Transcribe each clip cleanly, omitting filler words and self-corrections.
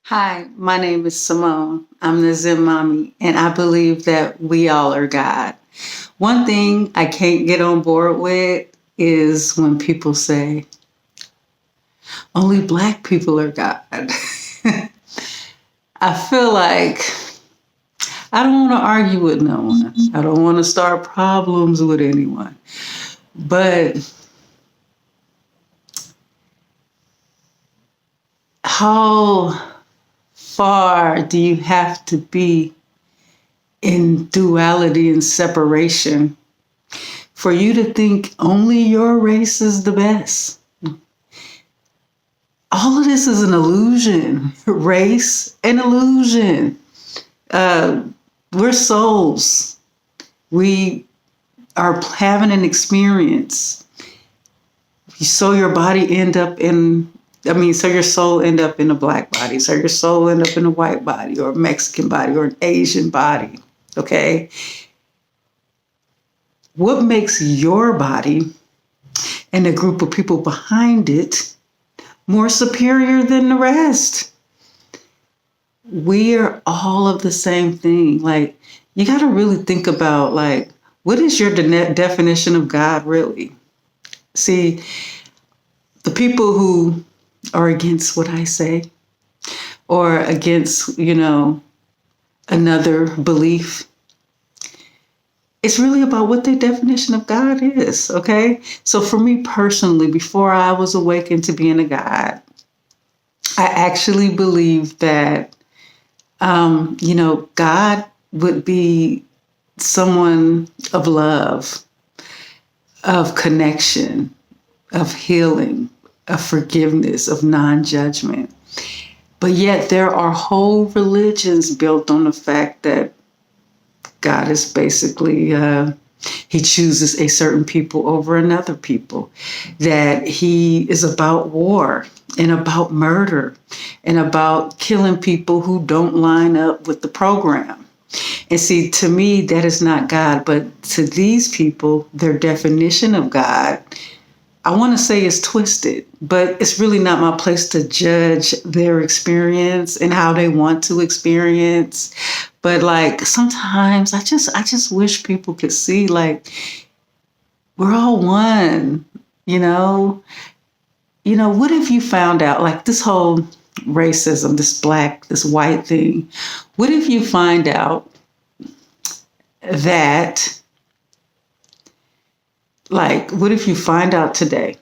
Hi, my name is Simone. I'm the Zen Mommy, and I believe that we all are God. One thing I can't get on board with is when people say, only Black people are God. I feel like I don't want to argue with no one. I don't want to start problems with anyone. But how far do you have to be in duality and separation for you to think only your race is the best? All of this is an illusion. Race, an illusion. Uh, we're souls. We are having an experience. So your body end up in, so your soul end up in a Black body. So your soul end up in a white body or a Mexican body or an Asian body. Okay? What makes your body and the group of people behind it more superior than the rest? We are all of the same thing. Like, you got to really think about, like, what is your definition of God really? See, the people who are against what I say or against, another belief, it's really about what their definition of God is, okay? So for me personally, before I was awakened to being a God, I actually believed that, God would be someone of love, of connection, of healing, of forgiveness, of non-judgment. But yet there are whole religions built on the fact that God is basically, he chooses a certain people over another people, that he is about war and about murder and about killing people who don't line up with the program. And see, to me, that is not God. But to these people, their definition of God, I want to say is twisted, but it's really not my place to judge their experience and how they want to experience. But like sometimes I just wish people could see, like, we're all one, you know? What if you found out, like, this whole racism, this Black, this white thing, what if you find out that, what if you find out today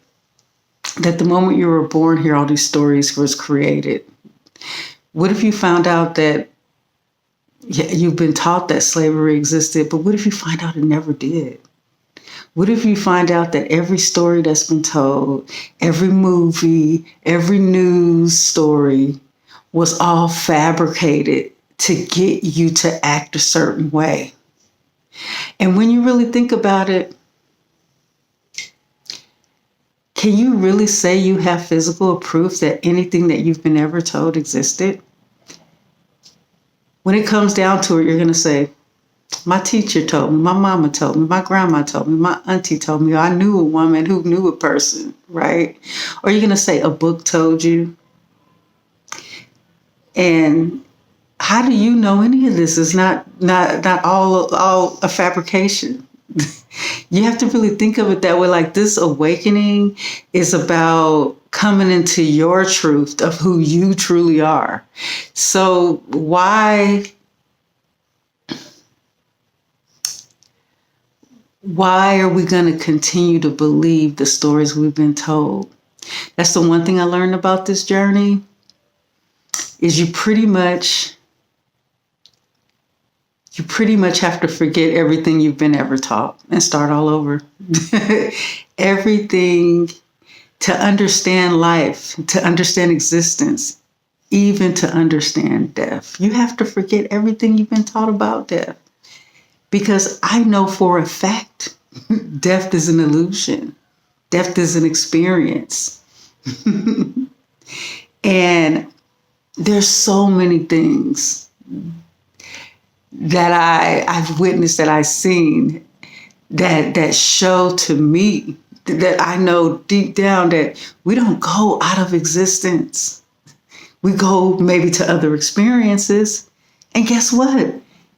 that the moment you were born here, all these stories was created? What if you found out that you've been taught that slavery existed, but what if you find out it never did? What if you find out that every story that's been told, every movie, every news story was all fabricated to get you to act a certain way? And when you really think about it, can you really say you have physical proof that anything that you've been ever told existed? When it comes down to it, you're going to say, my teacher told me, my mama told me, my grandma told me, my auntie told me, or I knew a woman who knew a person, right? Or you're going to say a book told you. And how do you know any of this is not all a fabrication? You have to really think of it that way. Like, this awakening is about coming into your truth of who you truly are. So why are we going to continue to believe the stories we've been told? That's the one thing I learned about this journey, is you pretty much have to forget everything you've been ever taught and start all over. Everything, to understand life, to understand existence, even to understand death. You have to forget everything you've been taught about death. Because I know for a fact, death is an illusion. Death is an experience. And there's so many things that I've witnessed, that I've seen, that show to me that I know deep down that we don't go out of existence. We go maybe to other experiences. And guess what?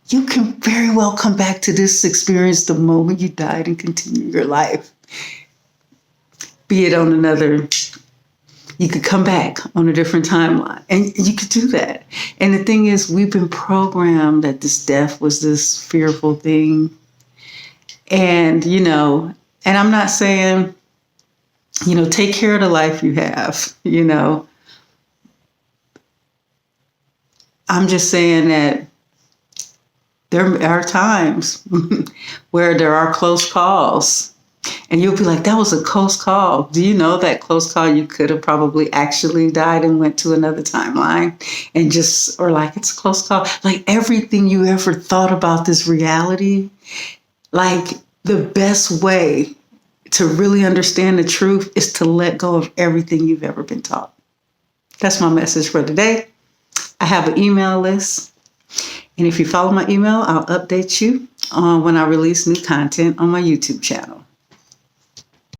You can very well come back to this experience the moment you died and continue your life. Be it on another, you could come back on a different timeline. And you could do that. And the thing is, we've been programmed that this death was this fearful thing. And, and I'm not saying, take care of the life you have, I'm just saying that there are times where there are close calls. And you'll be like, that was a close call. Do you know that close call, you could have probably actually died and went to another timeline and it's a close call. Like everything you ever thought about this reality, like the best way to really understand the truth is to let go of everything you've ever been taught. That's my message for today. I have an email list. And if you follow my email, I'll update you on when I release new content on my YouTube channel.